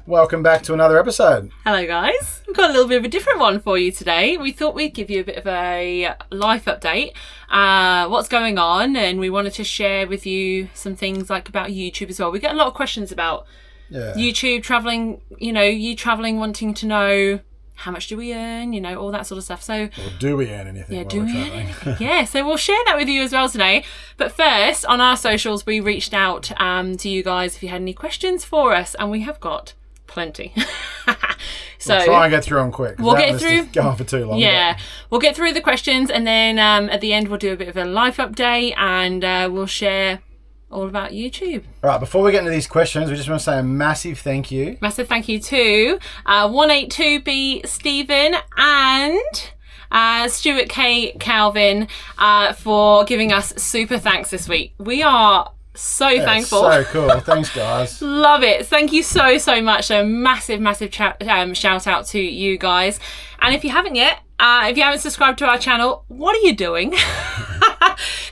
Welcome back to another episode. Hello guys, we've got a little bit of a different one for you today. We thought we'd give you a bit of a life update, what's going on, and we wanted to share with you some things like about YouTube as well. We get a lot of questions about YouTube, travelling, you travelling, wanting to know how much do we earn, all that sort of stuff. So, or do we earn anything while we're travelling? Yeah, so we'll share that with you as well today. But first, on our socials, we reached out to you guys if you had any questions for us, and we have got plenty. So we'll try and get through them quick. We'll get through. Go on for too long. Yeah, we'll get through the questions, and then at the end we'll do a bit of a life update, and we'll share all about YouTube. All right, before we get into these questions, we just want to say a massive thank you. Massive thank you to 182B Stephen and Stuart K Calvin for giving us super thanks this week. We are so thankful. So cool. Thanks, guys. Love it. Thank you so much. A massive shout out to you guys. And if you haven't yet, if you haven't subscribed to our channel, what are you doing?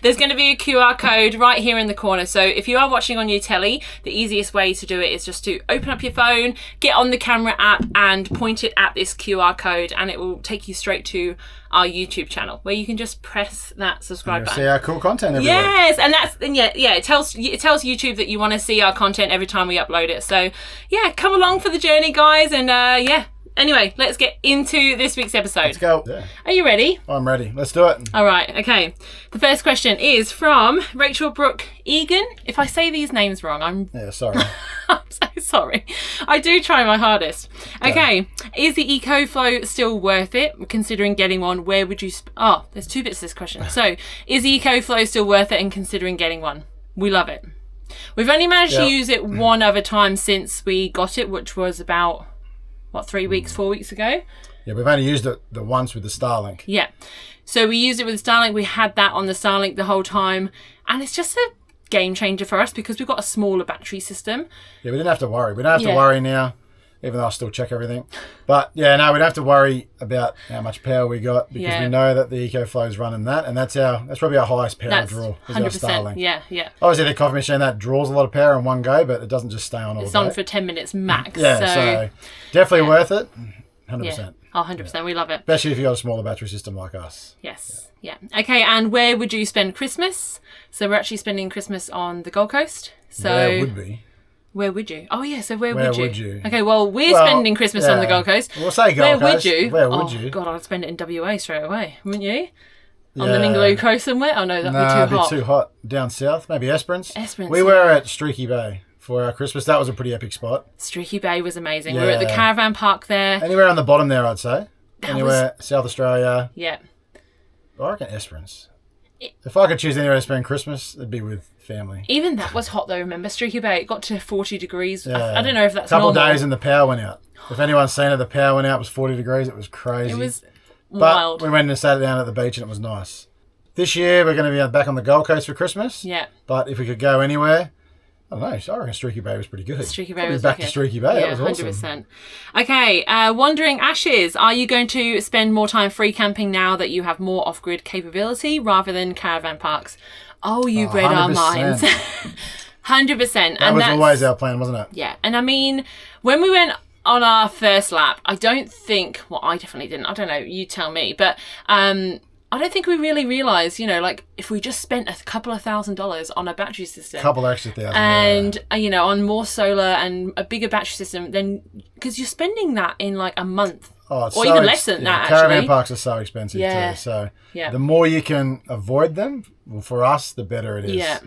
There's going to be a QR code right here in the corner. So if you are watching on your telly, the easiest way to do it is just to open up your phone, get on the camera app and point it at this QR code, and it will take you straight to our YouTube channel where you can just press that subscribe button. See our cool content every week. And it tells YouTube that you want to see our content every time we upload it. So yeah, come along for the journey, guys, and Anyway, let's get into this week's episode. Let's go. Yeah. Are you ready? I'm ready. Let's do it. All right. Okay. The first question is from Rachel Brooke Egan. If I say these names wrong, sorry. I'm so sorry. I do try my hardest. Okay. Is the EcoFlow still worth it? Considering getting one, where would you... there's two bits to this question. So, is the EcoFlow still worth it and considering getting one? We love it. We've only managed to use it one other time since we got it, which was about... 4 weeks ago? Yeah, we've only used it the once with the Starlink. Yeah. So we used it with the Starlink. We had that on the Starlink the whole time. And it's just a game changer for us because we've got a smaller battery system. Yeah, we didn't have to worry. We don't have to worry now, even though I still check everything. But yeah, no, we don't have to worry about how much power we got because we know that the EcoFlow is running that, and that's probably our highest power draw. 100%. Our Starlink. Yeah. Obviously, the coffee machine that draws a lot of power in one go, but it doesn't just stay on all day. It's on for 10 minutes max. So definitely worth it. 100%. Yeah. 100%. We love it. Especially if you've got a smaller battery system like us. Yes. Yeah. Okay, and where would you spend Christmas? So we're actually spending Christmas on the Gold Coast. So where would we? Where would you? Oh, yeah, so where would you? Okay, well, we're spending Christmas on the Gold Coast. We'll say Gold Coast. Where would you? God, I'd spend it in WA straight away, wouldn't you? On the Ningaloo Coast somewhere? Oh, no, that'd be too hot. It'd be too hot. Down south, maybe Esperance. We were at Streaky Bay for our Christmas. That was a pretty epic spot. Streaky Bay was amazing. We were at the caravan park there. Anywhere on the bottom there, I'd say. South Australia. Yeah. I reckon Esperance. If I could choose anywhere to spend Christmas, it'd be with family. Even that was hot though, remember? Streaky Bay, it got to 40 degrees. I don't know if that's normal. A couple of days and the power went out. If anyone's seen it, the power went out, it was 40 degrees. It was crazy. It was wild. But we went and sat down at the beach and it was nice. This year, we're going to be back on the Gold Coast for Christmas. Yeah. But if we could go anywhere... I don't know. I reckon Streaky Bay was pretty good. Streaky Bay was back to Streaky Bay. Yeah, that was awesome. 100%. Okay, Wandering Ashes. Are you going to spend more time free camping now that you have more off-grid capability rather than caravan parks? Oh, you read our minds. 100%. That was always our plan, wasn't it? Yeah. And I mean, when we went on our first lap, I don't think... Well, I definitely didn't. I don't know. You tell me. But... I don't think we really realised, if we just spent a couple of $1,000s on a battery system. Couple extra thousand. And, on more solar and a bigger battery system, then, because you're spending that in like a month. Oh, it's or even less than that, actually. Caravan parks are so expensive too. So the more you can avoid them, well, for us, the better it is. Yeah.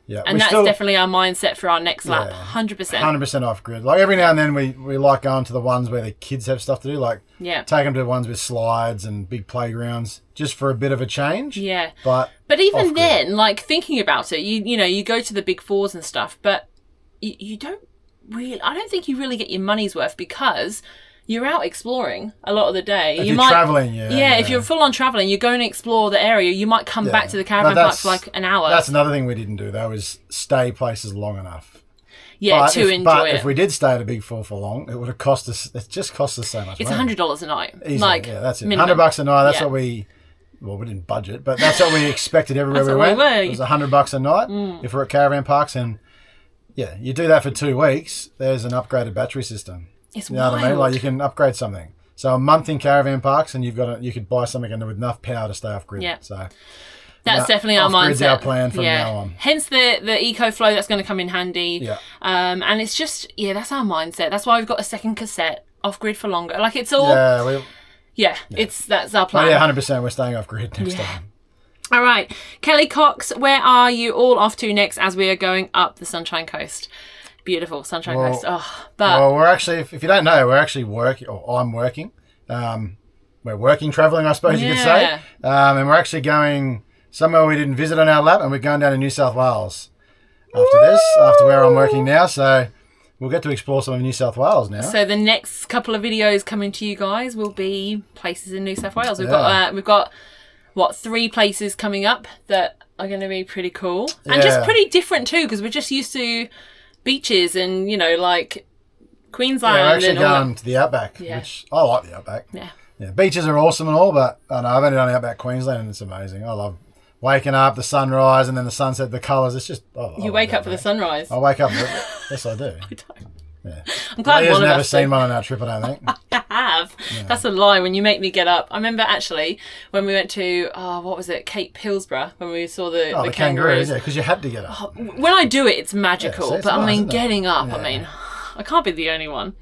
Yeah, and that's definitely our mindset for our next lap. 100%. 100% off grid. Like every now and then we like going to the ones where the kids have stuff to do. Like take them to the ones with slides and big playgrounds just for a bit of a change. Yeah. But even then, like thinking about it, you go to the big fours and stuff, but you don't really, I don't think you really get your money's worth because you're out exploring a lot of the day. If you're travelling, if you're full on travelling, you're going to explore the area. You might come back to the caravan park for like an hour. That's another thing we didn't do, though, is stay places long enough. Yeah, to enjoy it. But if we did stay at a big four for long, it would have cost us, it just cost us so much money. It's $100 a night. Easily, that's it. Minimum. $100 a night, that's what we didn't budget, but that's what we expected everywhere we went. It was $100 a night if we're at caravan parks. And yeah, you do that for 2 weeks, there's an upgraded battery system. It's you know wild. what I mean? Like you can upgrade something. So a month in caravan parks, and you could buy something with enough power to stay off grid. Yeah. So that's definitely our mindset. Our plan from now on. Hence the EcoFlow that's going to come in handy. Yeah. And it's just that's our mindset. That's why we've got a second cassette off grid for longer. Like it's all. That's our plan. Oh, yeah, 100%. We're staying off grid next time. All right, Kelly Cox, where are you all off to next as we are going up the Sunshine Coast? Beautiful Sunshine Coast. Well, we're actually, if you don't know, we're actually working, or I'm working. We're working, traveling, I suppose you could say. And we're actually going somewhere we didn't visit on our lap, and we're going down to New South Wales after where I'm working now. So we'll get to explore some of New South Wales now. So the next couple of videos coming to you guys will be places in New South Wales. We've got 3 places coming up that are going to be pretty cool and just pretty different too, because we're just used to beaches and like Queensland. Yeah, we're actually going to the outback, which I like the outback. Yeah, beaches are awesome and all, but I've only done outback Queensland and it's amazing. I love waking up, the sunrise, and then the sunset, the colours. It's just you wake up for the sunrise. I wake up. Yes, I do. I don't. Yeah. I'm glad Leah's one of never us seen one on our trip, I don't think. I have. Yeah. That's a lie when you make me get up. I remember actually when we went to, what was it, Cape Hillsborough, when we saw the kangaroos. Yeah, because you had to get up. When I do it, it's magical. Yeah, it's but nice, I mean, getting up, I can't be the only one.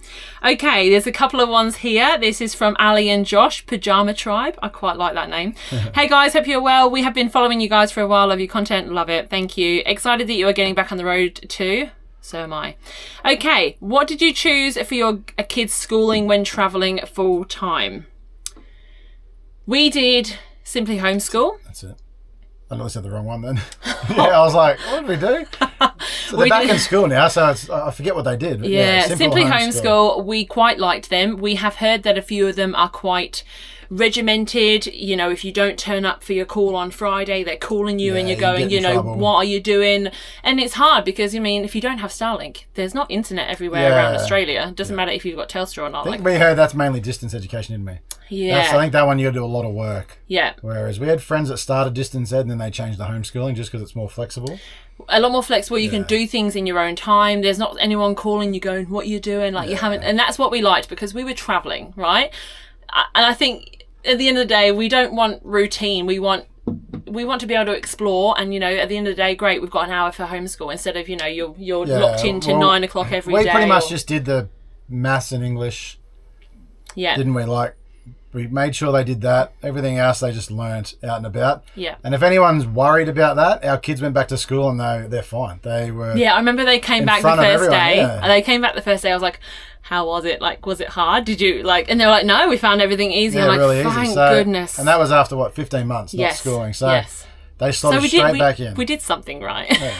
Okay, there's a couple of ones here. This is from Ali and Josh, Pajama Tribe. I quite like that name. Hey guys, hope you're well. We have been following you guys for a while. Love your content. Love it. Thank you. Excited that you are getting back on the road too. So am I. Okay, what did you choose for your kids' schooling when travelling full time? We did Simply Homeschool. That's it. I know I said the wrong one then. I was like, what did we do? So they're back in school now, so I forget what they did. Yeah, Simply Homeschool, we quite liked them. We have heard that a few of them are quite regimented. If you don't turn up for your call on Friday, they're calling you and you're going, what are you doing? And it's hard because, if you don't have Starlink, there's not internet everywhere around Australia. It doesn't matter if you've got Telstra or not. I think we heard that's mainly distance education, didn't we? Yeah. I think that one you got to do a lot of work. Yeah. Whereas we had friends that started distance ed and then they changed to homeschooling just because it's more flexible. A lot more flexible. You can do things in your own time. There's not anyone calling you going, what are you doing? You haven't. And that's what we liked because we were traveling, right? And I think at the end of the day, we don't want routine. We want to be able to explore. And, at the end of the day, great, we've got an hour for homeschool instead of, you're locked into 9 o'clock every day. We pretty much just did the maths and English. Yeah. Didn't we? We made sure they did that. Everything else they just learnt out and about. Yeah. And if anyone's worried about that, our kids went back to school and they're fine. They were. Yeah, I remember they came back the first day. Yeah. They came back the first day. I was like, how was it? Was it hard? Did you And they were like, no, we found everything easy. I'm like, really thank goodness. And that was after 15 months not schooling. So they slotted straight back in. We did something right. Yeah.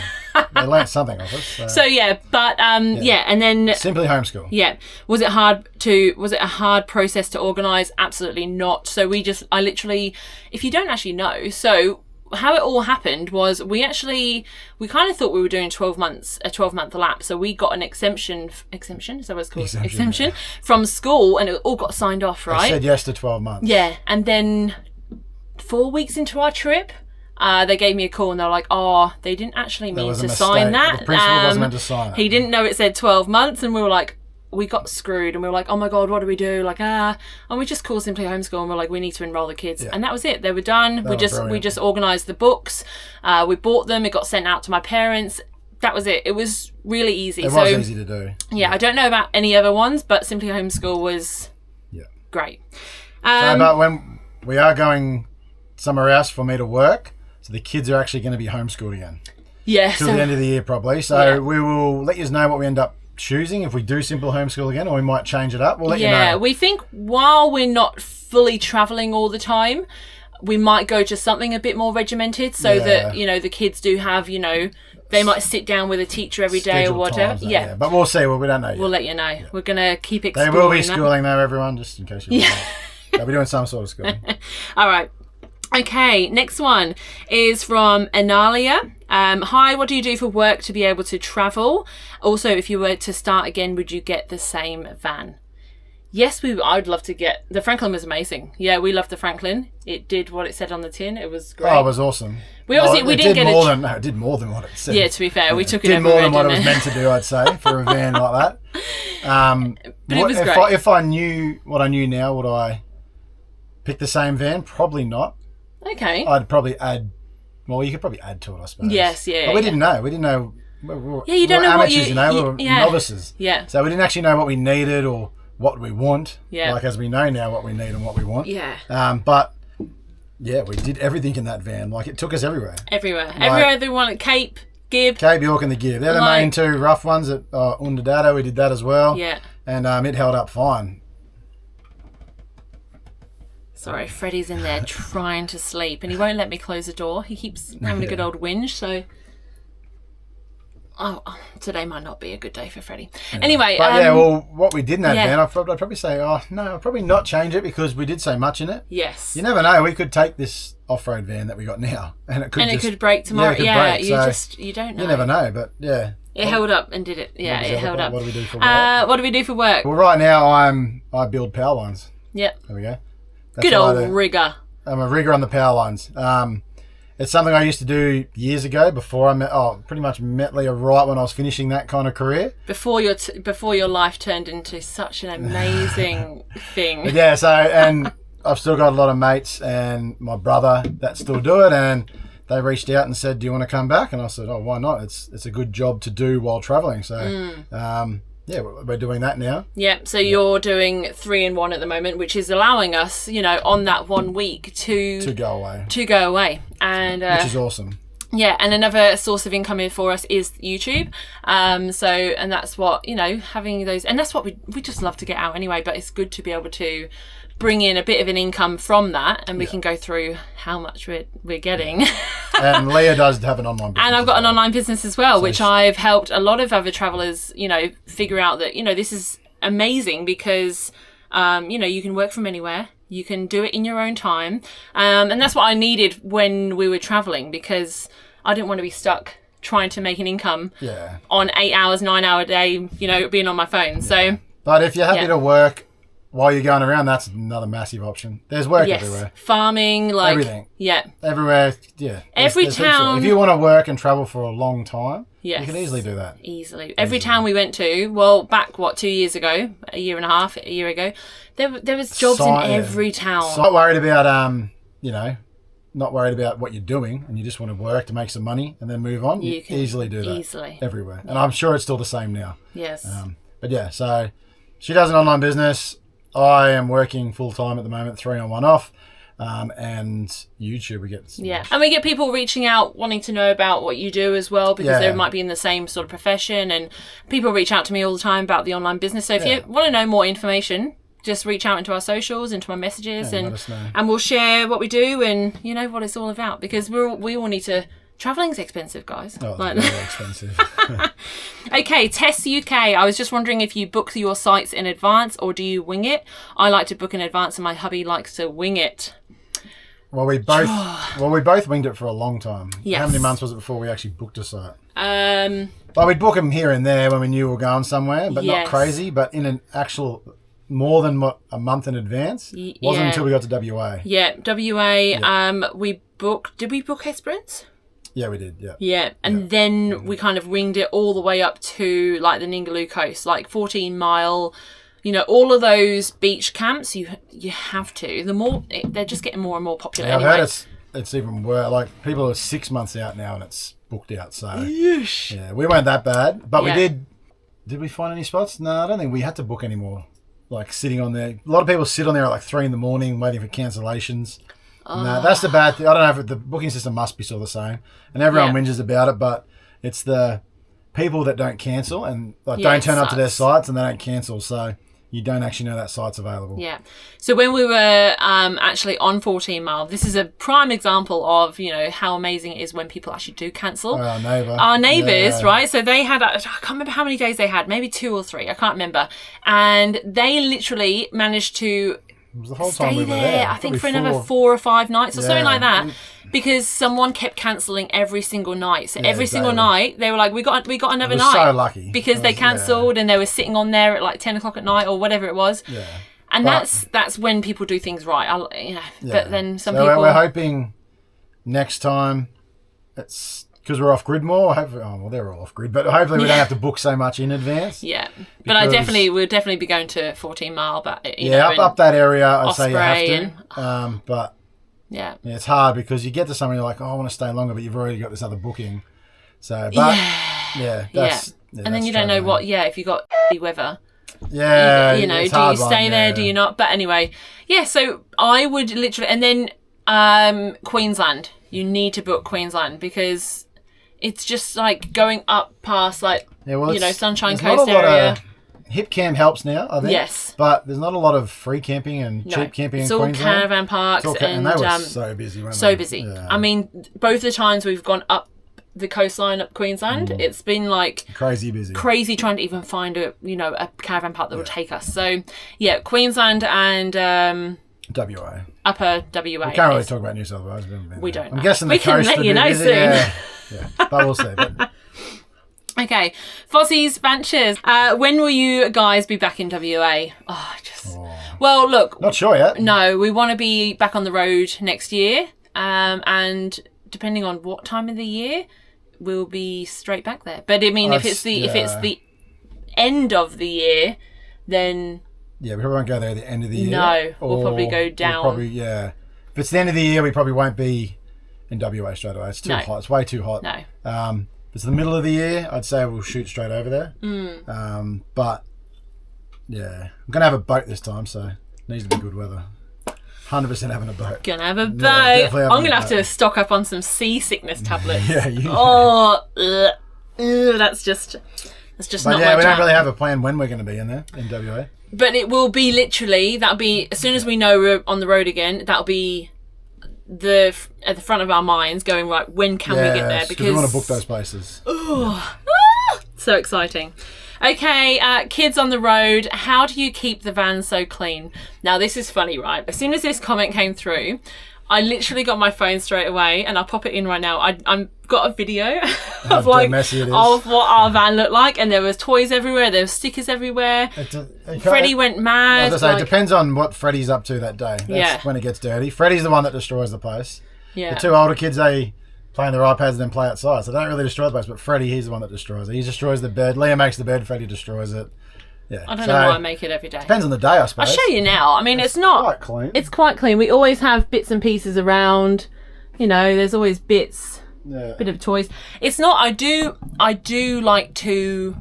They learnt something off us. So and then Simply Homeschool. Yeah. Was it a hard process to organise? Absolutely not. So I literally, if you don't actually know, so how it all happened was we kind of thought we were doing a 12-month lap. So we got an exemption, is that what it's called? Exemption from school, and it all got signed off, right? They said yes to 12 months. Yeah. And then 4 weeks into our trip, they gave me a call and they were like, they didn't actually mean to sign that. The principal wasn't meant to sign it. He didn't know it said 12 months and we were like, we got screwed and we were like, oh my God, what do we do? And we just called Simply Homeschool and we're like, we need to enroll the kids. Yeah. And that was it. They were done. We just organised the books. We bought them. It got sent out to my parents. That was it. It was really easy. It was easy to do. Yeah, I don't know about any other ones, but Simply Homeschool was great. But when we are going somewhere else for me to work, so the kids are actually going to be homeschooled again. Yeah. Till the end of the year probably. So we will let you know what we end up choosing if we do Simple Homeschool again, or we might change it up. We'll let you know. Yeah, we think while we're not fully travelling all the time, we might go to something a bit more regimented so that, the kids do have, they might sit down with a teacher every day or whatever. Yeah. But we'll see. We don't know yet. We'll let you know. Yeah. We're going to keep exploring. They will be schooling though, everyone, just in case you they'll be doing some sort of schooling. All right. Okay, next one is from Analia. Hi, what do you do for work to be able to travel? Also, if you were to start again, would you get the same van? Yes, I'd love to get... The Franklin was amazing. Yeah, we loved the Franklin. It did what it said on the tin. It was great. Oh, it was awesome. We didn't get it did more than what it said. Yeah, to be fair, we took it did more everywhere, than what it didn't was meant to do, I'd say, for a van like that. But it was great. If I knew what I knew now, would I pick the same van? Probably not. Okay. I'd probably add... Well, you could probably add to it, I suppose. Yes, yeah. But we didn't know. We didn't know... We were you don't know amateurs, what we were novices. Yeah. So we didn't actually know what we needed or what we want. Yeah. Like, as we know now what we need and what we want. Yeah. But, yeah, we did everything in that van. Like, it took us everywhere. Everywhere. Everywhere they wanted. Cape, Gib. Cape York and the Gib. They're the main two rough ones. At Undadada, we did that as well. Yeah. And it held up fine. Sorry, Freddie's in there trying to sleep and he won't let me close the door. He keeps having a good old whinge, so... Oh, today might not be a good day for Freddie. Yeah. Anyway, well, what we did in that van, I'd probably say, I'd probably not change it because we did so much in it. Yes. You never know. We could take this off-road van that we got now, and it could break tomorrow. Yeah, it could break, you don't know. You never know, but yeah. It held up and did it. Yeah, it held up. What do we do for work? What do we do for work? Well, right now I build power lines. Yep. There we go. That's good old rigger. I'm a rigger on the power lines. It's something I used to do years ago before I met Leah right when I was finishing that kind of career. Before your life turned into such an amazing thing. But yeah, and I've still got a lot of mates and my brother that still do it, and they reached out and said, "Do you want to come back?" And I said, "Oh, why not? It's a good job to do while traveling." So, yeah, we're doing that now. Yeah, so you're doing 3-in-1 at the moment, which is allowing us, on that 1 week to go away. And which is awesome. Yeah, and another source of income here for us is YouTube. And that's what, having those, and that's what we just love to get out anyway, but it's good to be able to bring in a bit of an income from that, and we can go through how much we're getting. And Leah does have an online business. And I've got an online business as well, which I've helped a lot of other travellers, figure out that, this is amazing because, you can work from anywhere. You can do it in your own time. And that's what I needed when we were travelling, because I didn't want to be stuck trying to make an income on 8 hours, 9 hour day, being on my phone. Yeah. So, but if you're happy to work while you're going around, that's another massive option. There's work everywhere. Farming, everything. Yeah. Everywhere, yeah. Every town. If you want to work and travel for a long time, you can easily do that. Easily. Every town we went to, well, back, 2 years ago, a year and a half, a year ago, there was jobs in every town. So not worried about, not worried about what you're doing, and you just want to work to make some money and then move on. You can easily do that. Easily. Everywhere. And I'm sure it's still the same now. Yes. But yeah, so she does an online business. I am working full-time at the moment, 3 on 1 off. And YouTube, we get... And we get people reaching out wanting to know about what you do as well, because they might be in the same sort of profession, and people reach out to me all the time about the online business. So if you want to know more information, just reach out into our socials, into my messages, and we'll share what we do and what it's all about, because we all need to... Travelling's expensive, guys. Oh, it's very expensive. Okay, Tess UK. I was just wondering if you book your sites in advance or do you wing it? I like to book in advance and my hubby likes to wing it. Well, we both winged it for a long time. Yes. How many months was it before we actually booked a site? We'd book them here and there when we knew we were going somewhere, but not crazy. But in an actual more than a month in advance. Wasn't until we got to WA. Yeah, WA. We booked. Did we book Esperance? Yeah, we did, yeah. Yeah, and then we kind of winged it all the way up to, the Ningaloo coast, 14-mile, all of those beach camps, you have to. They're just getting more and more popular anyway. I've heard it's even worse. People are 6 months out now and it's booked out, so... Yeesh. Yeah, we weren't that bad, but we did... Did we find any spots? No, I don't think we had to book any more. Sitting on there. A lot of people sit on there at 3 in the morning waiting for cancellations. No, that's the bad thing. I don't know if the booking system must be still the same, and everyone whinges about it, but it's the people that don't cancel and don't turn up to their sites and they don't cancel, so you don't actually know that site's available. Yeah. So when we were actually on 14 Mile, this is a prime example of, how amazing it is when people actually do cancel. Our neighbours, right? So they had, I can't remember how many days they had, maybe 2 or 3, I can't remember. And they literally managed to It was the whole time we were there. I think for another 4 or 5 nights or something like that, because someone kept cancelling every single night. So every single night they were like, we got another night. So lucky because they cancelled and they were sitting on there at like 10 o'clock at night or whatever it was. Yeah. And that's when people do things right. But then some people. We're hoping next time it's. Because we're off grid more. They're all off grid, but hopefully we don't have to book so much in advance. Yeah, but we'll definitely be going to 14 Mile. But up that area, I'd say you have to. But yeah, it's hard because you get to somewhere you're like, I want to stay longer, but you've already got this other booking. So, but and then you don't know what. Yeah, if you got weather. Yeah, do you stay there? Do you not? But anyway, yeah. So I would literally, and then Queensland. You need to book Queensland because. It's just like going up past Sunshine Coast area. Hip camp helps now, I think. Yes. But there's not a lot of free camping and cheap camping in Queensland. It's all caravan parks. And they were so busy, weren't they? So busy. Yeah. I mean, both the times we've gone up the coastline up Queensland, it's been like... Crazy busy. Crazy trying to even find a caravan park that will take us. So, yeah, Queensland and... WA. Upper WA. We can't really talk about New South Wales. We don't know. I'm guessing we can let you know soon. Yeah, but we'll see. But... Okay, Fozzie's Ventures. When will you guys be back in WA? Well, look. Not sure yet. No, we want to be back on the road next year. And depending on what time of the year, we'll be straight back there. But I mean, if it's the end of the year, then... Yeah, we probably won't go there at the end of the year. No, we'll probably go down. If it's the end of the year, we probably won't be in WA straight away. It's too hot. It's way too hot. No. If it's the middle of the year, I'd say we'll shoot straight over there. But, yeah, I'm going to have a boat this time, so it needs to be good weather. 100% having a boat. Gonna have a boat. I'm going to have to stock up on some seasickness tablets. Yeah, you that's just but not yeah, my we jam. don't really have a plan when we're going to be in there, in WA. But it will be literally, that'll be, as soon as we know we're on the road again, that'll be at the front of our minds going, right, when can we get there? Because we want to book those places. So exciting. Okay, kids on the road, how do you keep the van so clean? Now, this is funny, right? As soon as this comment came through, I literally got my phone straight away, and I'll pop it in right now. I'm got a video of what our van looked like, and there was toys everywhere, there was stickers everywhere. Freddie went mad. It depends on what Freddie's up to that day. That's when it gets dirty. Freddie's the one that destroys the place. Yeah. The two older kids, they play on their iPads and then play outside, so they don't really destroy the place. But Freddie, he's the one that destroys it. He destroys the bed. Leah makes the bed. Freddie destroys it. Yeah. I don't know why I make it every day. Depends on the day, I suppose. I'll show you now. I mean, it's not quite clean. It's quite clean. We always have bits and pieces around. There's always bits. Yeah. Bit of toys. It's not. I do like to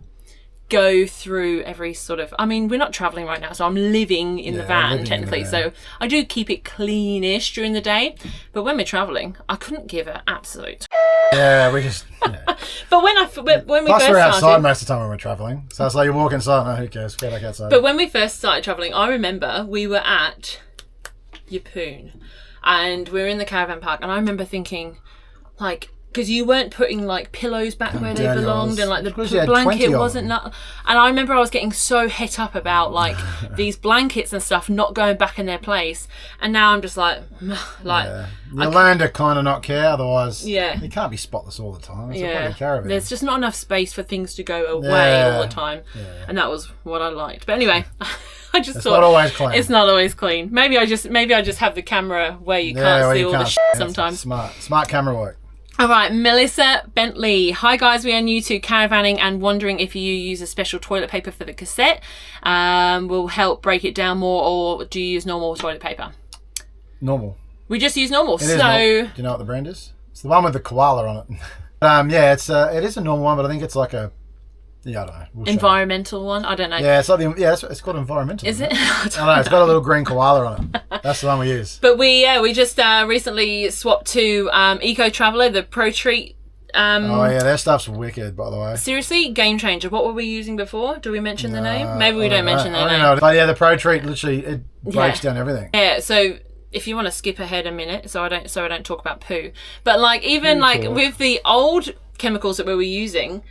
go through every sort of. I mean, we're not traveling right now, so I'm living in the van technically. So I do keep it cleanish during the day. But when we're traveling, I couldn't give an absolute. Yeah, we just. Yeah. But when we Plus first we're outside started, most of the time when we're traveling, so it's like you walk inside. No, who cares? Go back outside. But when we first started traveling, I remember we were at Yeppoon, and we were in the caravan park, and I remember thinking, like. Because you weren't putting like pillows back where they belonged, and like the blanket wasn't. And I remember I was getting so het up about like these blankets and stuff not going back in their place. And now I'm just like. You learn to kind of not care, otherwise. Yeah. You can't be spotless all the time. It's a bloody caravan. There's just not enough space for things to go away all the time, and that was what I liked. But anyway. I just thought not always clean. It's not always clean. Maybe I just have the camera where you can't see all the shit sometimes. Smart camera work. All right, Melissa Bentley. Hi guys, we are new to caravanning and wondering if you use a special toilet paper for the cassette will help break it down more, or do you use normal toilet paper? Normal. We just use normal. Do you know what the brand is? It's the one with the koala on it. It is a normal one, but I think it's like a. Yeah, I don't know. Environmental one? I don't know. Yeah, it's like it's called environmental. Is it? I don't know. It's got a little green koala on it. That's the one we use. But we just recently swapped to Eco Traveller, the Pro Treat. Their stuff's wicked, by the way. Seriously, game changer. What were we using before? Do we mention the name? Maybe we don't mention the name. But yeah, the Pro Treat literally it breaks down everything. Yeah, so if you want to skip ahead a minute, so I don't talk about poo. But like even with the old chemicals that we were using.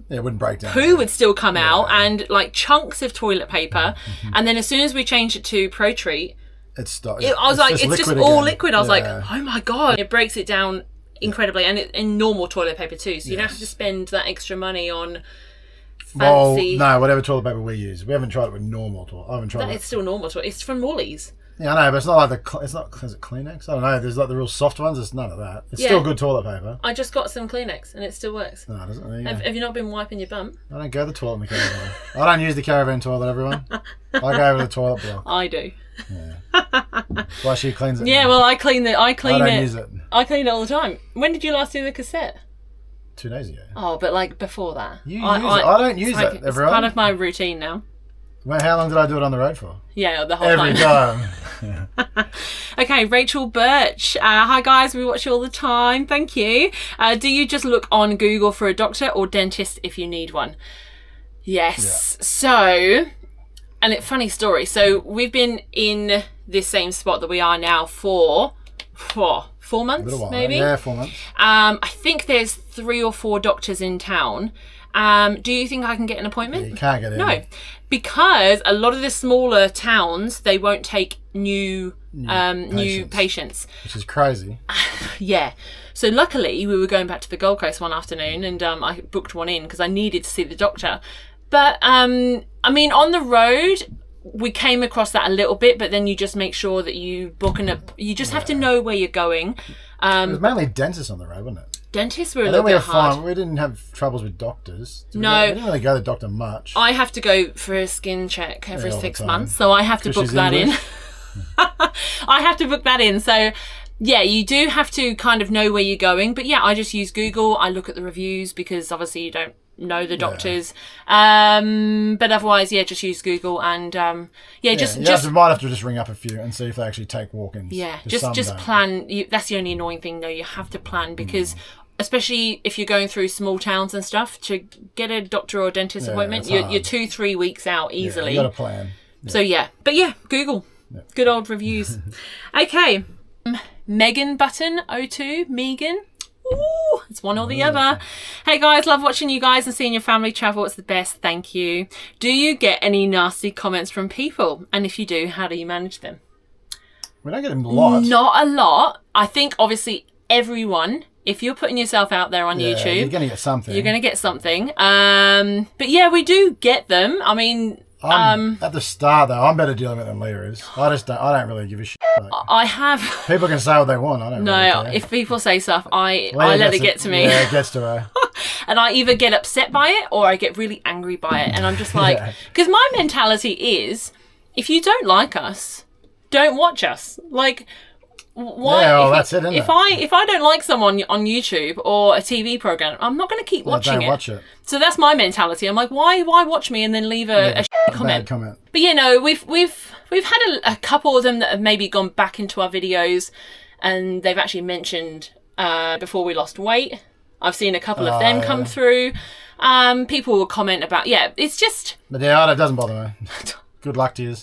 Yeah, it wouldn't break down. Poo would still come out and like chunks of toilet paper. And then as soon as we changed it to Pro Treat, It's I was like, it's just all liquid. I was like, oh my God. It breaks it down incredibly, and in normal toilet paper too, so you don't have to spend that extra money on fancy. Well, no, whatever toilet paper we use. We haven't tried it with normal toilet. I haven't tried it. It's still normal toilet. It's from Woolies. Yeah, I know, but it's not like is it Kleenex? I don't know. There's like the real soft ones. There's none of that. It's still good toilet paper. I just got some Kleenex and it still works. No, it doesn't. Have you not been wiping your bum? I don't go to the toilet in the caravan. I don't use the caravan toilet, everyone. I go over to the toilet block. I do. Yeah. Why she cleans it? Yeah, well, I clean it. I don't use it. I clean it all the time. When did you last do the cassette? 2 days ago. Oh, but like before that. I don't use it, everyone. It's part of my routine now. Well, how long did I do it on the road for? Yeah, the whole Every time. Okay, Rachel Birch. Hi guys, we watch you all the time. Thank you. Do you just look on Google for a doctor or dentist if you need one? Yes. Yeah. So, and funny story. So we've been in this same spot that we are now for 4 months, maybe. Yeah, 4 months. I think there's 3 or 4 doctors in town. Do you think I can get an appointment? Yeah, you can't get in. No, because a lot of the smaller towns, they won't take new patients. Which is crazy. Yeah. So luckily, we were going back to the Gold Coast one afternoon, and I booked one in because I needed to see the doctor. But I mean, on the road, we came across that a little bit, but then you just make sure that you book you just have to know where you're going. It was mainly dentists on the road, wasn't it? Dentists were a little bit hard. Fine. We didn't have troubles with doctors. No. We didn't really go to the doctor much. I have to go for a skin check every 6 months, so I have to book that in. I have to book that in. So, yeah, you do have to kind of know where you're going. But yeah, I just use Google. I look at the reviews because obviously you don't know the doctors. But otherwise, yeah, just use Google and you might have to just ring up a few and see if they actually take walk-ins. Yeah, just plan. That's the only annoying thing though. You have to plan because especially if you're going through small towns and stuff, to get a doctor or dentist appointment, you're 2-3 weeks out easily. You got a plan. Yeah. So but Google. Yeah. Good old reviews. Okay. Megan Button 02, Megan. Ooh, it's one or the other. Hey guys, love watching you guys and seeing your family travel. It's the best. Thank you. Do you get any nasty comments from people? And if you do, how do you manage them? We don't get them a lot. Not a lot. I think obviously everyone, if you're putting yourself out there on YouTube, you're going to get something. You're going to get something. But yeah, we do get them. I mean, at the start though, I'm better dealing with it than Leah is. I don't really give a shit. I have. People can say what they want. I don't. No, really care. If people say stuff, I let it get to me. Yeah, it gets to her. And I either get upset by it or I get really angry by it, and I'm just like, because my mentality is, if you don't like us, don't watch us. Like, why? Yeah, well, that's it. Isn't if I don't like someone on YouTube or a TV program, I'm not going to keep watching don't watch it. So that's my mentality. I'm like, why watch me and then leave a comment? Bad comment. But we've had a couple of them that have maybe gone back into our videos, and they've actually mentioned before we lost weight. I've seen a couple of them come through. People will comment about it's just. But it doesn't bother me. Good luck to you.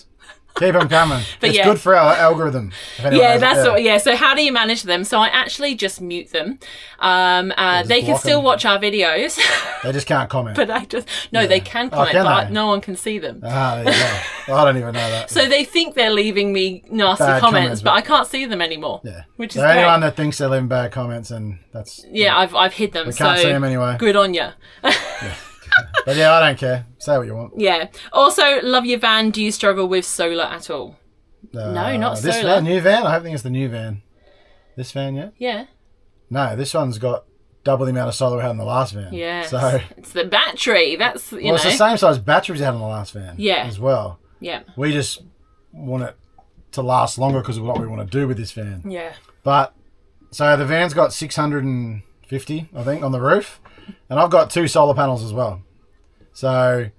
Keep them coming. But it's good for our algorithm. So how do you manage them? So I actually just mute them. They can still watch our videos. They just can't comment. But they can comment, but no one can see them. There you go. I don't even know that. So they think they're leaving me nasty comments, but I can't see them anymore. Yeah. Which is anyone that thinks they're leaving bad comments, and that's I've hid them. We can't see them anyway. Good on you. But I don't care. Say what you want. Yeah. Also, love your van. Do you struggle with solar at all? No, not solar. This new van? I think it's the new van. This van, yeah? Yeah. No, this one's got double the amount of solar we had in the last van. Yeah. So it's the battery. That's, you know. It's the same size batteries we had in the last van. Yeah. As well. Yeah. We just want it to last longer because of what we want to do with this van. Yeah. But, so the van's got 650, I think, on the roof. And I've got 2 solar panels as well. So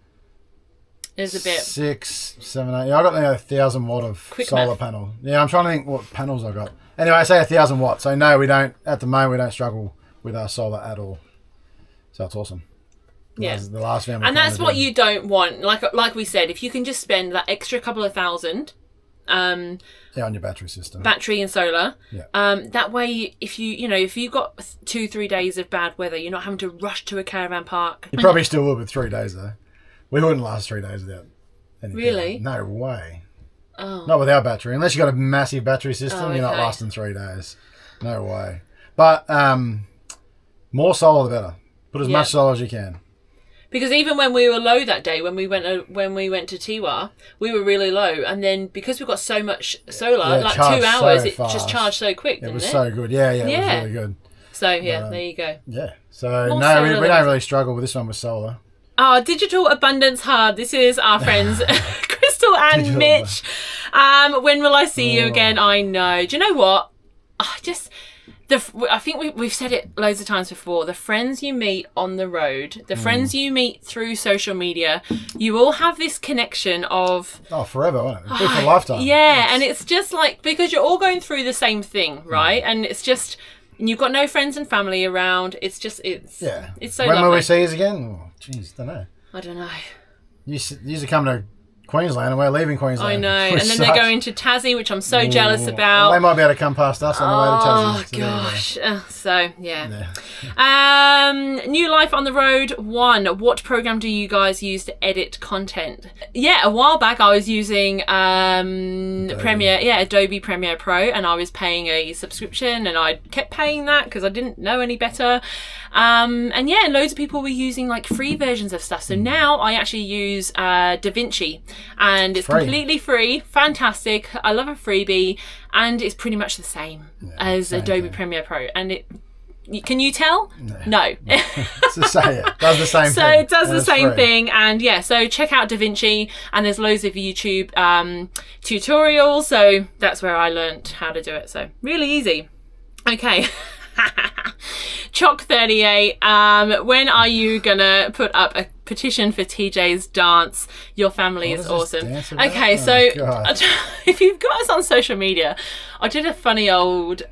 there's a bit 6, 7, 8. Yeah, I got 1,000 watt of solar math. panel. Yeah, I'm trying to think what panels I got. Anyway, I say 1,000 watts. So no, we don't. At the moment, we don't struggle with our solar at all. So it's awesome. Yeah, the last van. And that's what you don't want. Like we said, if you can just spend that extra couple of thousand. On your battery system. Battery and solar. Yeah. That way, if you've got 2-3 days of bad weather, you're not having to rush to a caravan park. You probably still would with 3 days though. We wouldn't last 3 days without anything. Really? No way. Oh. Not without battery. Unless you've got a massive battery system, you're not lasting 3 days. No way. But more solar the better. Put as much solar as you can. Because even when we were low that day, when we went to Tiwa, we were really low, and then because we got so much solar, like 2 hours, it just charged so quick. Didn't it was so good. Yeah, it was really good. So there you go. Yeah. So no, we don't really struggle with this one with solar. Our Digital Abundance Hub. This is our friends Crystal and Mitch. When will I see you again? I know. Do you know what? I think we've said it loads of times before. The friends you meet on the road, the friends you meet through social media, you all have this connection of... Oh, forever, won't it? It'll be for a lifetime. Yeah, and it's just like, because you're all going through the same thing, right? And it's just, you've got no friends and family around. It's just, it's so When lovely. will we see you again? Oh, jeez, don't know. I don't know. You used to come to Queensland and we're leaving Queensland. I know. And then they're going to Tassie, which I'm so jealous about. They might be able to come past us on the way to Tassie. New Life on the Road 1. What program do you guys use to edit content? Yeah, a while back I was using Adobe Premiere Pro, and I was paying a subscription, and I kept paying that because I didn't know any better. Loads of people were using like free versions of stuff. So now I actually use DaVinci, and it's completely free. Fantastic. I love a freebie, and it's pretty much the same as Adobe Premiere Pro. And can you tell? No. It's the same. It does the same thing. So it does the same thing. And so check out DaVinci, and there's loads of YouTube tutorials. So that's where I learned how to do it. So really easy. Okay. Chock38, when are you gonna put up a petition for TJs Dance? Your family is awesome. Okay, so if you've got us on social media, I did a funny old take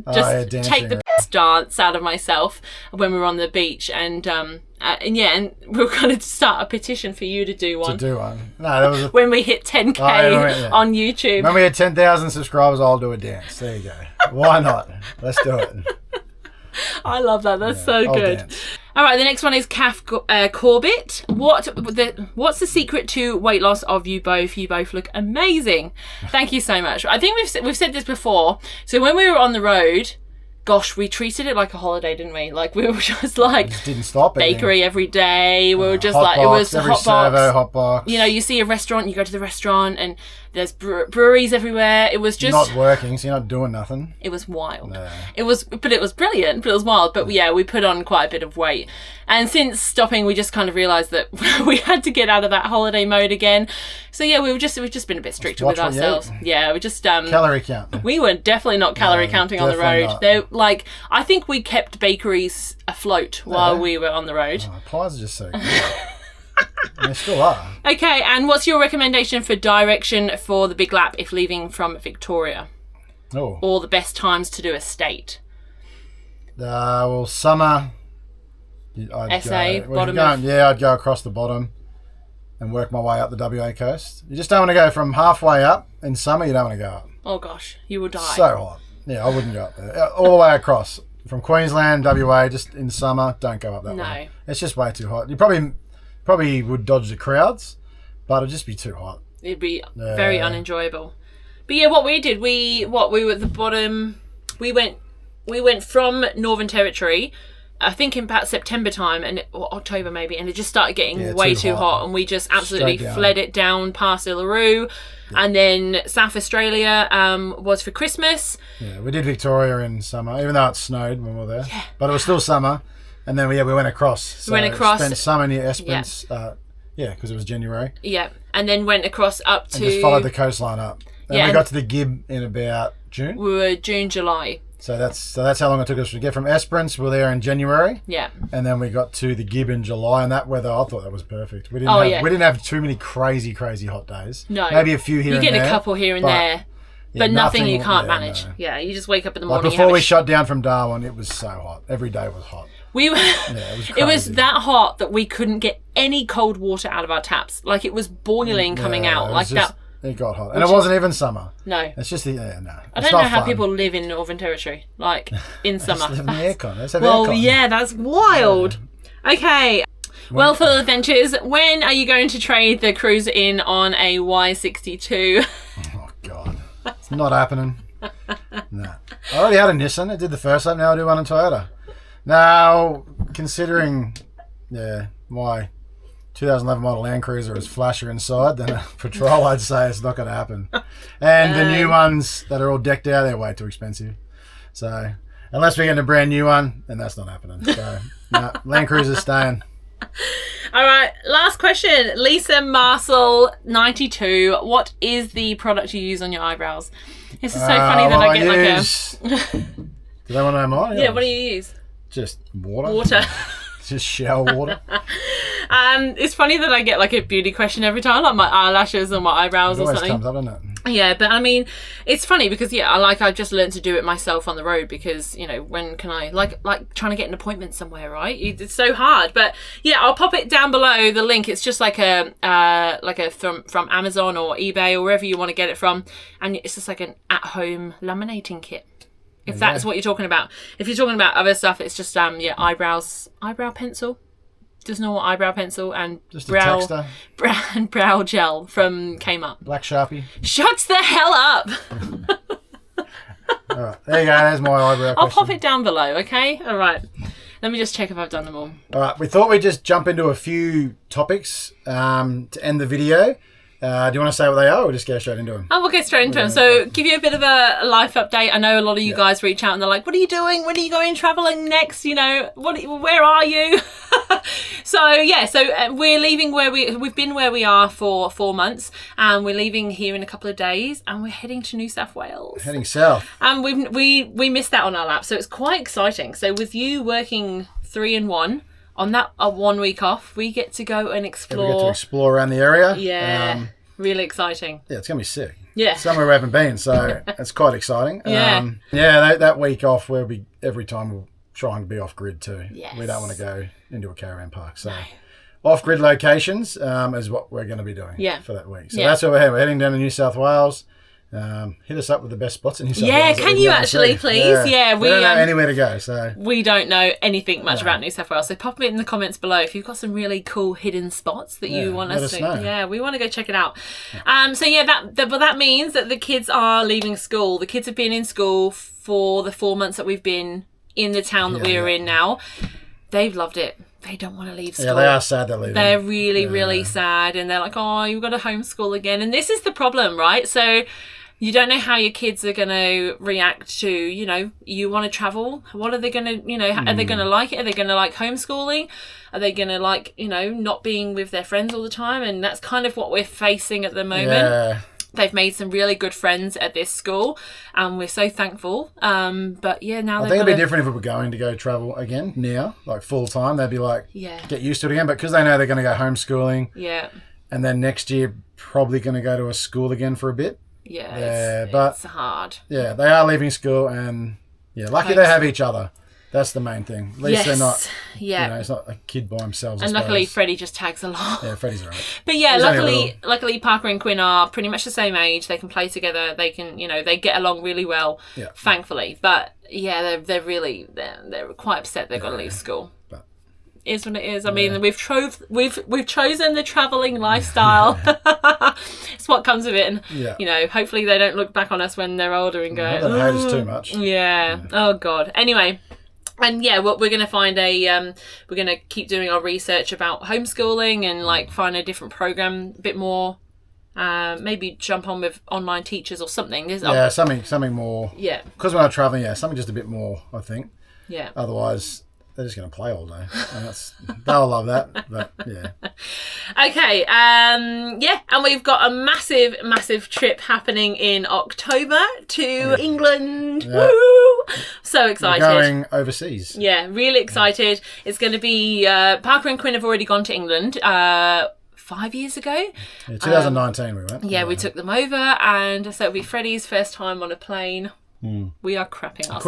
the best dance out of myself when we were on the beach, and we're going to start a petition for you to do one. No, that was when we hit 10k on YouTube. When we had 10,000 subscribers, I'll do a dance. There you go. Why not? Let's do it. I love that. That's so good. Dance. All right, the next one is Kath Corbett. What's the secret to weight loss of you both? You both look amazing. Thank you so much. I think we've said this before. So when we were on the road, gosh, we treated it like a holiday, didn't we? Like we were just like didn't stop bakery every day. We were just like it was every hot box. You know, you see a restaurant, you go to the restaurant, and there's breweries everywhere. It was just not working, so you're not doing nothing. It was wild. No. It was brilliant, but it was wild. But we put on quite a bit of weight, and since stopping, we just kind of realised that we had to get out of that holiday mode again. So we've just been a bit stricter with ourselves. Yeah, we just calorie count. We were definitely not calorie counting on the road. I think we kept bakeries afloat while we were on the road. Pies are just so good. They still are. Okay, and what's your recommendation for direction for the big lap if leaving from Victoria? Oh. Or the best times to do a state? Summer. I'd go across the bottom and work my way up the WA coast. You just don't want to go from halfway up in summer. You don't want to go up. Oh gosh, you will die. So hot. Yeah, I wouldn't go up there. All the way across from Queensland, WA, just in summer. Don't go up that way. It's just way too hot. You probably would dodge the crowds, but it'd just be too hot. It'd be very unenjoyable. But what we did, we were at the bottom. We went from Northern Territory, I think in about September time or October maybe, and it just started getting way too hot, and we just absolutely fled it down past Uluru. And then South Australia was for Christmas. Yeah, we did Victoria in summer, even though it snowed when we were there. Yeah. But it was still summer. And then we went across. So spent summer near Esperance. Because it was January. Yeah, and then went across up to... And just followed the coastline up. And we got to the Gib in about June. We were June, July. So that's how long it took us to get from Esperance. We were there in January. Yeah. And then we got to the Gib in July, and that weather, I thought that was perfect. We didn't have too many crazy hot days. No. Maybe a few here and there. You get a couple here and there. But nothing you can't manage. No. Yeah, you just wake up in the morning. Before we shut down from Darwin, it was so hot. Every day was hot. It was that hot that we couldn't get any cold water out of our taps. Like it was boiling coming out like that. It got hot. And it wasn't even summer. No. It's just no. I don't know how people live in Northern Territory, like in summer. Live in the aircon. Let's have aircon. Yeah, that's wild. Yeah. Okay. Well, for the adventures, when are you going to trade the Cruiser in on a Y62? Oh, God. It's not happening. No. I already had a Nissan. I did the first lap. Now I do one in Toyota. Now, considering, my 2011 model Land Cruiser is flasher inside than a Patrol, I'd say it's not going to happen. And the new ones that are all decked out, they're way too expensive. So, unless we're getting a brand new one, then that's not happening. So, no, Land Cruiser's staying. All right, last question. Lisa Marcel 92. What is the product you use on your eyebrows? This is so funny that I get like a... Do they want to know mine? Yeah, what do you use? Just water. Water. Just shower water. It's funny that I get like a beauty question every time, like my eyelashes or my eyebrows or something. Comes up, doesn't it? Yeah, but I mean, it's funny because I just learned to do it myself on the road because when can I like trying to get an appointment somewhere, right? It's so hard. But yeah, I'll pop it down below the link. It's just like a from Amazon or eBay or wherever you want to get it from, and it's just like an at-home laminating kit. If that's what you're talking about. If you're talking about other stuff, it's just eyebrow pencil. Just normal eyebrow pencil and just brow gel from Kmart. Black Sharpie. Shuts the hell up. All right, there you go. There's my eyebrow. I'll pop it down below, okay? All right. Let me just check if I've done them all. All right, we thought we'd just jump into a few topics to end the video. Do you want to say what they are or just go straight into them? Oh, we'll get straight into them. So give you a bit of a life update. I know a lot of you guys reach out and they're like, what are you doing? When are you going travelling next? Where are you? So we're leaving we've been where we are for 4 months, and we're leaving here in a couple of days, and we're heading to New South Wales. Heading south. And we missed that on our lap, so it's quite exciting. So with you working 3 and 1, on that 1 week off, we get to go and explore. We get to explore around the area. Yeah, really exciting. Yeah, it's going to be sick. Yeah. Somewhere we haven't been, so it's quite exciting. Yeah. That week off, every time we'll try and be off-grid too. Yes. We don't want to go into a caravan park. So off-grid locations is what we're going to be doing for that week. So that's where we're heading. We're heading down to New South Wales. Hit us up with the best spots in New South Wales. Yeah, can you actually, please? Yeah, we don't know anywhere to go, so we don't know anything much about New South Wales. So pop it in the comments below if you've got some really cool hidden spots that you want us to know. Yeah, we want to go check it out. That means that the kids are leaving school. The kids have been in school for the 4 months that we've been in the town that we are in now. They've loved it. They don't want to leave school. Yeah, they are sad they're leaving. They're really, really sad, and they're like, oh, you've got to homeschool again. And this is the problem, right? So you don't know how your kids are going to react to, you want to travel. What are they going to, are they going to like it? Are they going to like homeschooling? Are they going to like, not being with their friends all the time? And that's kind of what we're facing at the moment. Yeah. They've made some really good friends at this school, and we're so thankful. But yeah, now I think it'd be different if we were going to go travel again now, like full time. They'd be like, get used to it again. But because they know they're going to go homeschooling, and then next year probably going to go to a school again for a bit. Yeah, it's hard. Yeah, they are leaving school, and lucky they have each other. That's the main thing. At least they're not, it's not a kid by themselves. And luckily, Freddie just tags along. Yeah, Freddie's all right. But luckily, Parker and Quinn are pretty much the same age. They can play together. They can, they get along really well, thankfully. But yeah, they're quite upset they've got to leave school. But it is what it is. I mean, we've chosen the travelling lifestyle. It's what comes of it. And, hopefully they don't look back on us when they're older and go, they don't hate us too much. Yeah. Oh, God. Anyway. And we're going to find we're going to keep doing our research about homeschooling and find a different program, a bit more, maybe jump on with online teachers or something. Something more. Yeah. Because we're not traveling, something just a bit more, I think. Yeah. Otherwise, they're just going to play all day. And they'll love that. But yeah. Okay. And we've got a massive, massive trip happening in October to England. Yeah. Woo! So excited. We're going overseas. Yeah, really excited. It's going to be Parker and Quinn have already gone to England 5 years ago. Yeah, 2019 we went. Yeah, we took them over, and so it'll be Freddie's first time on a plane. We are crapping ourselves.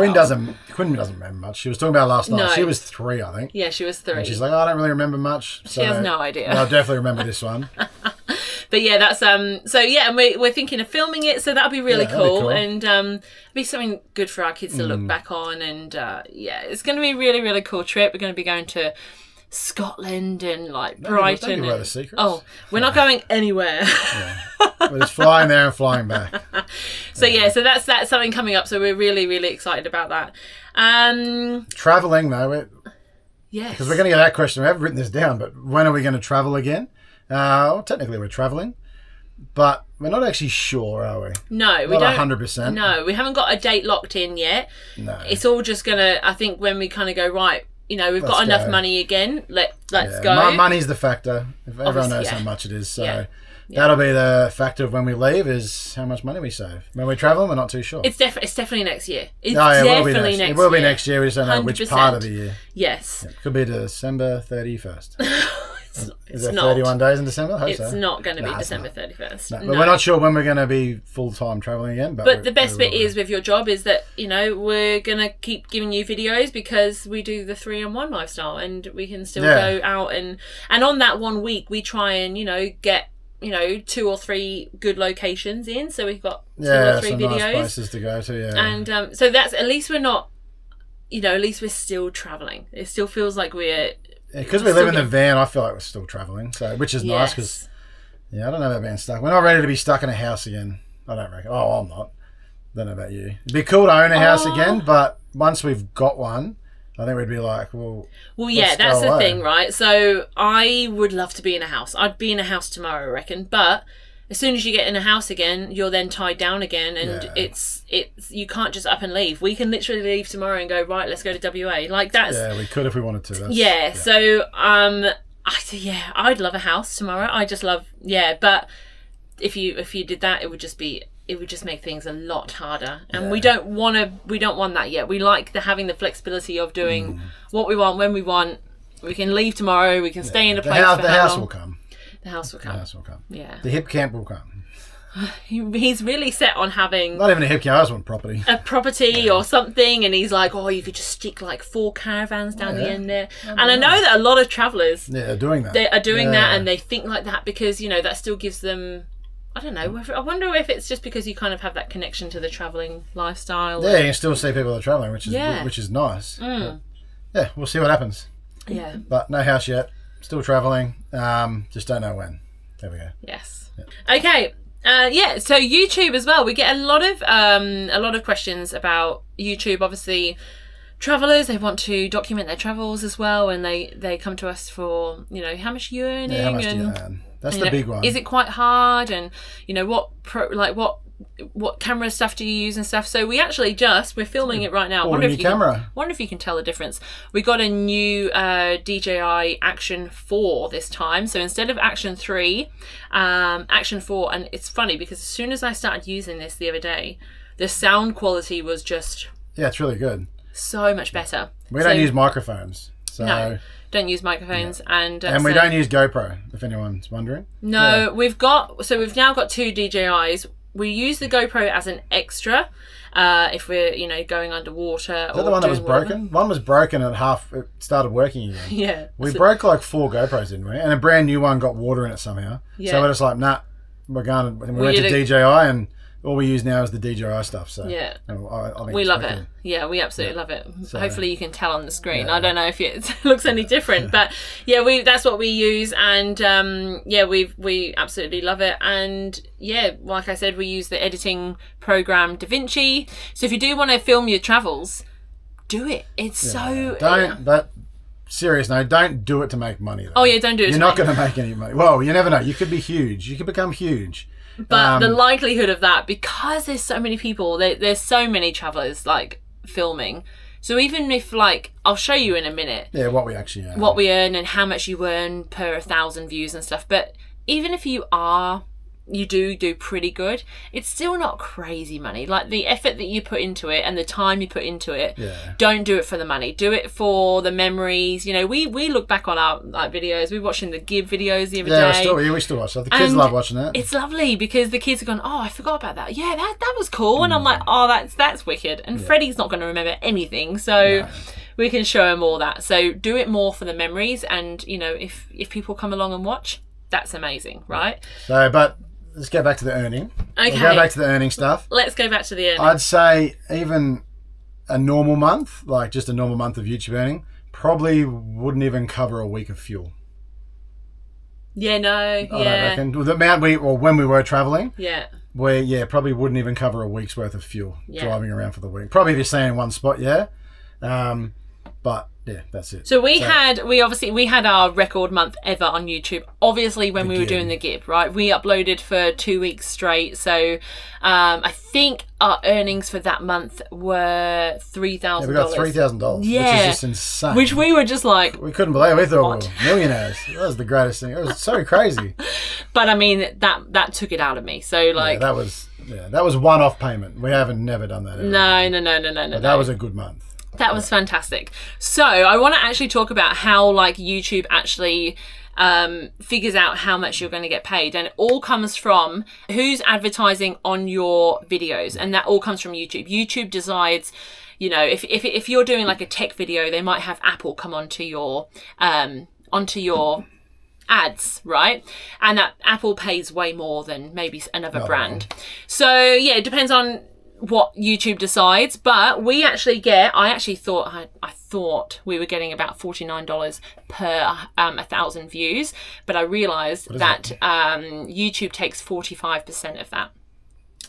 Quinn doesn't remember much. She was talking about last night. No. She was 3, I think. Yeah, she was 3. And she's like, I don't really remember much. So she has no idea. I'll definitely remember this one. But yeah, that's and we're thinking of filming it, so that'll be really cool. And it'll be something good for our kids to look back on. And it's going to be a really, really cool trip. We're going to be going to Scotland and like Don't Brighton. give away the secrets. Oh, we're not going anywhere. Yeah. We're just flying there and flying back. So so that's something coming up. So we're really, really excited about that. Traveling though, yes, because we're going to get that question. We haven't written this down, but when are we going to travel again? Well, technically we're traveling, but we're not actually sure, are we? No, we not don't. 100%. No, we haven't got a date locked in yet. No. It's all just gonna. I think when we kind of go right, we've got enough money again. Let's go. Money's the factor. If everyone knows how much it is, so that'll be the factor of when we leave is how much money we save. When we travel, we're not too sure. It's definitely next year. It's it will be definitely next year. next It will be year. next year. We just don't know which part of the year. Yes. It could be December 31st. Is there not. 31 days in December? I hope It's so. not going to be Nah, December 31st. No, but we're not sure when we're going to be full-time traveling again. But the best bit is with your job is that, we're going to keep giving you videos because we do the 3-in-1 lifestyle and we can still go out and on that 1 week we try and, get 2 or 3 good locations in. So we've got 2 or 3 some videos. nice places to go to, And so that's, at least we're not, at least we're still traveling. It still feels like we're... Because we live in the van, I feel like we're still traveling, which is nice because, I don't know about being stuck. We're not ready to be stuck in a house again. I don't reckon. Oh, I'm not. Don't know about you. It'd be cool to own a house again, but once we've got one, I think we'd be like, well, that's the thing, right? So I would love to be in a house. I'd be in a house tomorrow, I reckon. But as soon as you get in a house again, you're then tied down again, and it's you can't just up and leave. We can literally leave tomorrow and go, right, let's go to WA. Like that's we could if we wanted to. So I'd love a house tomorrow. I just love but if you did that, it would just make things a lot harder, and we don't want that yet. We like having the flexibility of doing what we want when we want. We can leave tomorrow. We can stay in a place. The house will come. The house will come. The house will come. Yeah. The hip camp will come. He's really set on having not even a hip camp. I just want property. A property or something, and he's like, "Oh, you could just stick like 4 caravans down the end there." And I know that a lot of travellers, are doing that. They are doing that, and they think like that because that still gives them. I don't know. I wonder if it's just because you kind of have that connection to the travelling lifestyle. Yeah, you can still see people that are travelling, which is nice. But, we'll see what happens. Yeah. But no house yet. Still travelling. Just don't know when. There we go. Yes. Yeah. Okay. So YouTube as well. We get a lot of questions about YouTube. Obviously, travellers, they want to document their travels as well, and they come to us for how much you're earning. Yeah, how much do you earn? That's the big one. Is it quite hard? And what camera stuff do you use and stuff? So we actually we're filming it right now. I wonder if you can tell the difference. We got a new DJI Action 4 this time. So instead of Action 3, Action 4, and it's funny because as soon as I started using this the other day, the sound quality was just it's really good. So much better. We don't use microphones. So no, don't use microphones, and we don't use GoPro. If anyone's wondering. No, we've now got 2 DJIs. We use the GoPro as an extra if we're going underwater. Is that the one that was broken? One was broken at half. It started working again. Yeah. We broke like 4 GoPros, didn't we? And a brand new one got water in it somehow. Yeah. So we're just like, nah, we're going. And we went to DJI, and all we use now is the DJI stuff. So yeah, I think we love it. Yeah, we absolutely love it. So, hopefully you can tell on the screen. I don't know if it looks any different, but that's what we use, and we absolutely love it. And like I said, we use the editing program DaVinci. So if you do want to film your travels, do it. It's But serious, no, don't do it to make money. Though. Oh yeah, don't do it. You're not going to make any money. Well, you never know. You could be huge. You could become huge. But the likelihood of that, because there's so many people, there's so many travellers like filming. So even if I'll show you in a minute. Yeah, what we actually earn. What we earn and how much you earn per 1,000 views and stuff. But even if you do pretty good, it's still not crazy money. Like the effort that you put into it and the time you put into it, don't do it for the money. Do it for the memories. We look back on our videos. We were watching the Gib videos the other day. We still watch that. The kids love watching that. It's lovely because the kids are going, oh, I forgot about that. Yeah, that was cool. And I'm like, oh, that's wicked. And Freddie's not going to remember anything. So we can show him all that. So do it more for the memories. And, if people come along and watch, that's amazing, right? So, but let's go back to the earning. Okay. We'll go back to the earning stuff. Let's go back to the earning. I'd say even a normal month, like just a normal month of YouTube earning, probably wouldn't even cover a week of fuel. Yeah, no, I yeah. don't reckon. The amount when we were traveling, Yeah. we probably wouldn't even cover a week's worth of fuel driving around for the week. Probably if you're staying in one spot, yeah. But yeah, that's it. So we had our record month ever on YouTube. Obviously, when we were doing the Gib, right? We uploaded for 2 weeks straight. So I think our earnings for that month were $3,000. Yeah, we got $3,000. Yeah, which is just insane. Which we were just like, we couldn't believe it. We thought we were millionaires. That was the greatest thing. It was so crazy. But I mean, that took it out of me. So like, that was one-off payment. We haven't never done that ever. No. That was a good month. That was fantastic. So I want to actually talk about how like YouTube actually figures out how much you're going to get paid, and it all comes from who's advertising on your videos, and that all comes from YouTube. YouTube decides, you know, if you're doing like a tech video, they might have Apple come onto your ads, right? And that Apple pays way more than maybe another brand. So yeah, it depends on what YouTube decides, but I actually thought we were getting about $49 per 1,000 views, but I realized that YouTube takes 45% of that.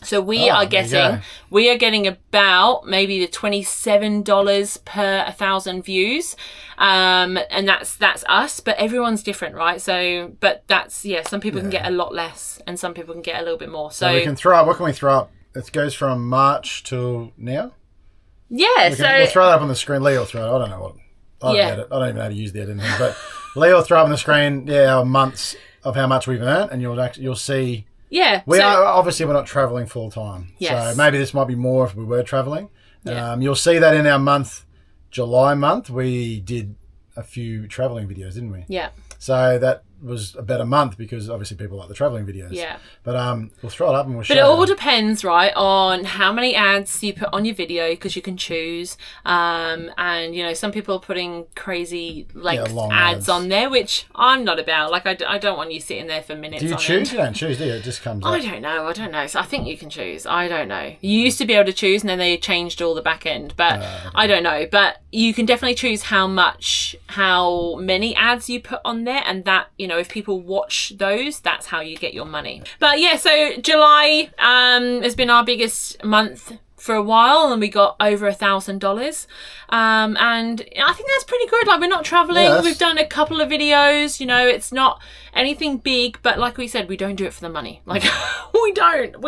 So we are getting about maybe the $27 per 1,000 views, and that's us. But everyone's different, right? So, but that's some people can get a lot less, and some people can get a little bit more. So we can throw up. What can we throw up? It goes from March till now. Yeah, we'll throw that up on the screen. Lee will throw it. I don't know what. I don't even know how to use the editing thing, but Lee will throw up on the screen. Our months of how much we've earned, and you'll see. Yeah, we're not traveling full time. Yes. So maybe this might be more if we were traveling. Yeah. You'll see that in our July month, we did a few traveling videos, didn't we? Yeah. So that was a better month because obviously people like the traveling videos. Yeah. But we'll throw it up and we'll show But it all depends, right, on how many ads you put on your video, because you can choose. And, you know, some people are putting crazy long ads on there, which I'm not about. Like, I don't want you sitting there for minutes. Do you choose? You don't choose, do you? It just comes up. I don't know. So I think you can choose. I don't know. You used to be able to choose, and then they changed all the back end. But I don't know. But you can definitely choose how many ads you put on there, and that, you know, if people watch those, that's how you get your money. But yeah, so July has been our biggest month for a while, and we got over $1,000, and I think that's pretty good. Like, we're not traveling, we've done a couple of videos, you know, it's not anything big, but like we said, we don't do it for the money. Like, we're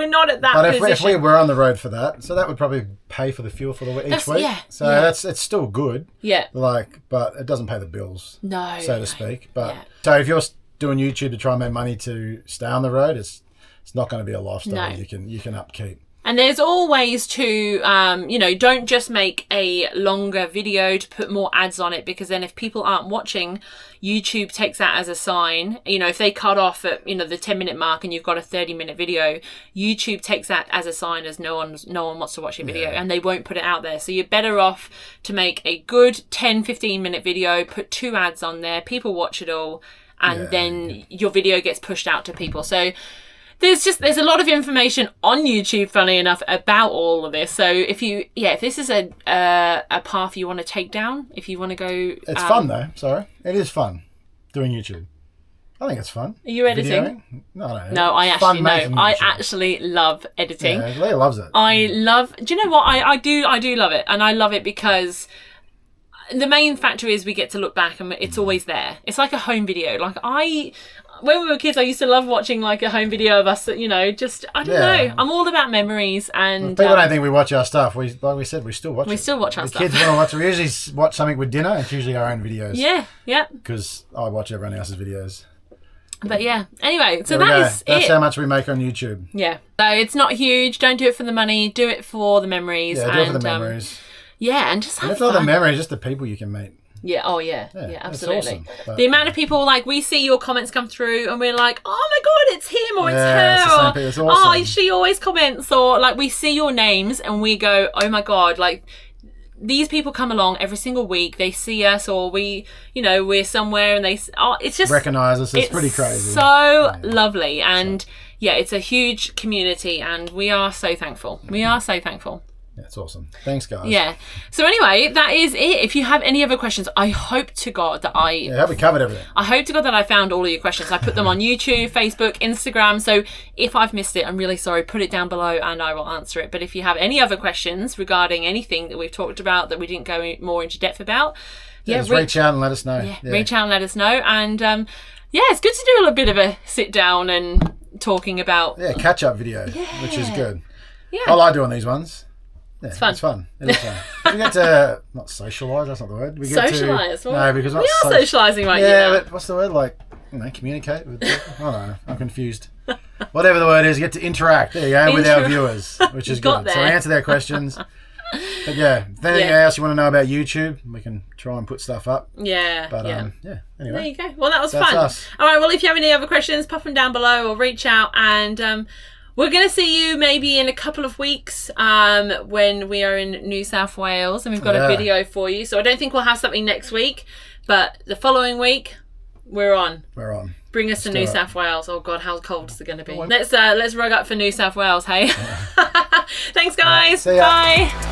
not at that position. But if we were on the road for that, so that would probably pay for the fuel for each week. It's still good. Yeah. But it doesn't pay the bills. No. So to speak. But so if you're doing YouTube to try and make money to stay on the road, it's not going to be a lifestyle you can upkeep. And there's always to, you know, don't just make a longer video to put more ads on it, because then if people aren't watching, YouTube takes that as a sign. You know, if they cut off at, you know, the 10-minute mark and you've got a 30-minute video, YouTube takes that as a sign as no one wants to watch your video, and they won't put it out there. So you're better off to make a good 10-15-minute video, put 2 ads on there, people watch it all, and then your video gets pushed out to people. So there's a lot of information on YouTube, funny enough, about all of this. So if this is a path you want to take down, if you want to go, it's fun though. Sorry, it is fun doing YouTube. I think it's fun. Are you editing? Videoing? No. No, I actually love editing. Yeah, Leah loves it. Do you know what? I do love it, and I love it because the main factor is we get to look back and it's always there. It's like a home video. Like when we were kids, I used to love watching like a home video of us, you know, just, I don't know. I'm all about memories. And people don't think we watch our stuff. Like we said, we still watch it. We still watch our stuff. The kids want to watch it. We usually watch something with dinner. It's usually our own videos. Yeah. Because I watch everyone else's videos. But yeah, anyway, so that's how much we make on YouTube. Yeah. So it's not huge. Don't do it for the money. Do it for the memories. Yeah, do it for the memories. And just have fun. It's not the memories, just the people you can meet. Yeah, absolutely. Awesome. The amount of people, like, we see your comments come through and we're like, oh my God, it's him or it's her. It's awesome. Oh, she always comments, or like we see your names and we go, oh my God, like these people come along every single week. They see us, or we're somewhere and it's just recognize us. It's pretty crazy. So lovely. And it's a huge community and we are so thankful. That's awesome. Thanks, guys. Yeah. So anyway, that is it. If you have any other questions, I hope to God that Yeah, we covered everything. I hope to God that I found all of your questions. I put them on YouTube, Facebook, Instagram. So if I've missed it, I'm really sorry. Put it down below and I will answer it. But if you have any other questions regarding anything that we've talked about that we didn't go more into depth about, just reach out and let us know. Yeah, reach out and let us know. And yeah, it's good to do a little bit of a sit down and talking about catch up video, which is good. Yeah. I like doing these ones. Yeah, it's fun. It's fun. It is fun. We get to not socialise. That's not the word. We get socialise. To, no, because we are socialising right now. Yeah, but what's the word? Like, communicate with people. I don't know. I'm confused. Whatever the word is, you get to interact. There you go, with our viewers, which is good. So we answer their questions. But yeah, if anything else you want to know about YouTube, we can try and put stuff up. Yeah. But anyway. There you go. Well, that was That's fun. Us. All right. Well, if you have any other questions, pop them down below or reach out, and we're going to see you maybe in a couple of weeks when we are in New South Wales and we've got a video for you. So I don't think we'll have something next week, but the following week we're on. Bring us to New South Wales. Oh God, how cold is it going to be? Let's rug up for New South Wales, hey? Thanks, guys. See ya. Bye.